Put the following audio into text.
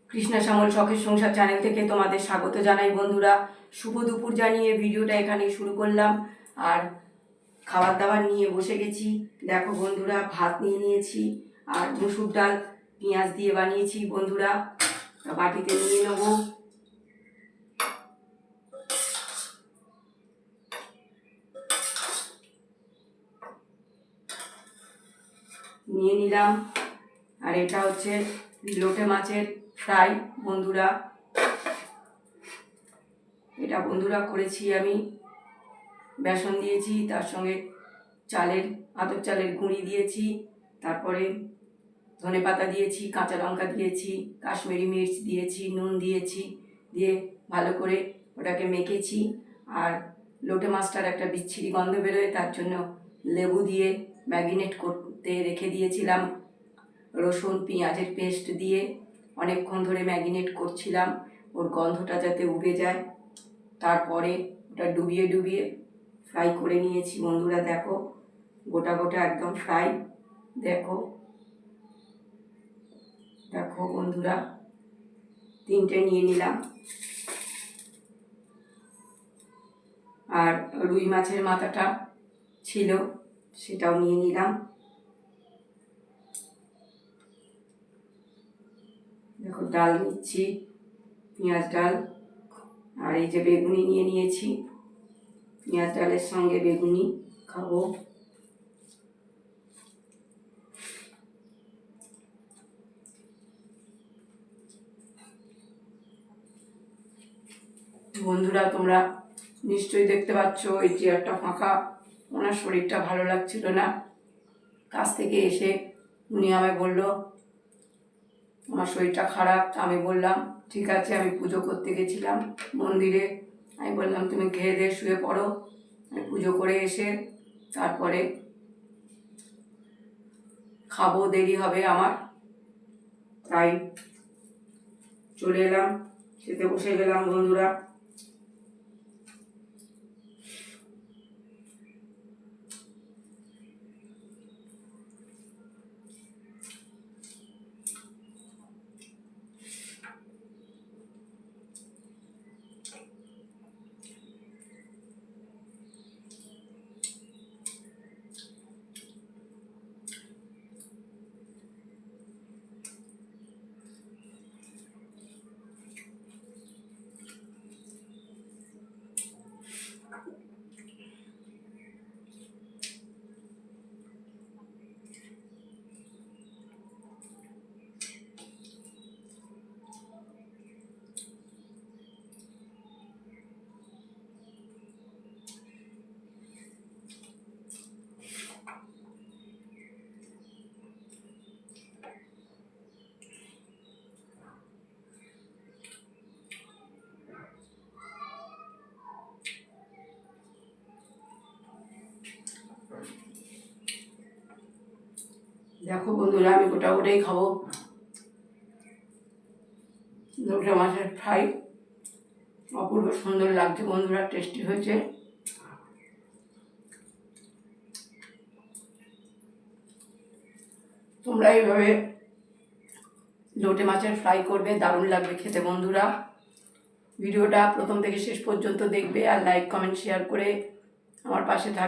কৃষ্ণা শ্যামল শখের সংসার চ্যানেল থেকে তোমাদের স্বাগত জানাই বন্ধুরা। শুভ দুপুর জানিয়ে ভিডিওটা এখানেই শুরু করলাম। আর খাবার দাবার নিয়ে বসে গেছি। দেখো বন্ধুরা, ভাত নিয়ে নিয়েছি আর মুসুর ডাল পেঁয়াজ দিয়ে বানিয়েছি বন্ধুরা, বাটিতে নিয়ে নেব। নিয়ে নিলাম। আর এটা হচ্ছে লোটে মাছের ফ্রাই বন্ধুরা। এটা বন্ধুরা করেছি আমি, বেসন দিয়েছি, তার সঙ্গে আতপ চালের গুঁড়ি দিয়েছি, তারপরে ধনেপাতা দিয়েছি, কাঁচা লঙ্কা দিয়েছি, কাশ্মীরি মির্চ দিয়েছি, নুন দিয়েছি, দিয়ে ভালো করে ওটাকে মেখেছি। আর লোটে মাছটার একটা বিচ্ছিরি গন্ধ বেরোয়, তার জন্য লেবু দিয়ে ম্যারিনেট করতে রেখে দিয়েছিলাম। রসুন পেঁয়াজের পেস্ট দিয়ে অনেকক্ষণ ধরে ম্যারিনেট করছিলাম, ওর গন্ধটা যাতে উবে যায়। তারপরে ওটা ডুবিয়ে ডুবিয়ে ফ্রাই করে নিয়েছি বন্ধুরা। দেখো গোটা গোটা একদম ফ্রাই। দেখো দেখো বন্ধুরা, 3টে নিয়ে নিলাম। আর রুই মাছের মাথাটা ছিল, সেটাও নিয়ে নিলাম। দেখো ডাল নিচ্ছি, পেঁয়াজ ডাল। আর এই যে বেগুনি নিয়ে নিয়েছি, পেঁয়াজ ডালের সঙ্গে বেগুনি খাবো। বন্ধুরা তোমরা নিশ্চয়ই দেখতে পাচ্ছ এই চেয়ারটা ফাঁকা। ওনার শরীরটা ভালো লাগছিল না। কাছ থেকে এসে উনি আমায় বলল আমার শরীরটা খারাপ। আমি বললাম ঠিক আছে, আমি পুজো করতে গেছিলাম মন্দিরে। আমি বললাম তুমি খেয়ে দিয়ে শুয়ে পড়ো, আমি পুজো করে এসে তারপরে খাবো, দেরি হবে আমার। তাই চলে এলাম, খেতে বসে গেলাম বন্ধুরা। দেখো বন্ধুরা, আমি গোটা গোটাই খাবো। লোটে মাছের ফ্রাই অপূর্ব সুন্দর লাগছে বন্ধুরা, টেস্টি হয়েছে। তোমরা এইভাবে লোটে মাছের ফ্রাই করবে, দারুণ লাগবে খেতে বন্ধুরা। ভিডিওটা প্রথম থেকে শেষ পর্যন্ত দেখবে আর লাইক কমেন্ট শেয়ার করে আমার পাশে থাকবে।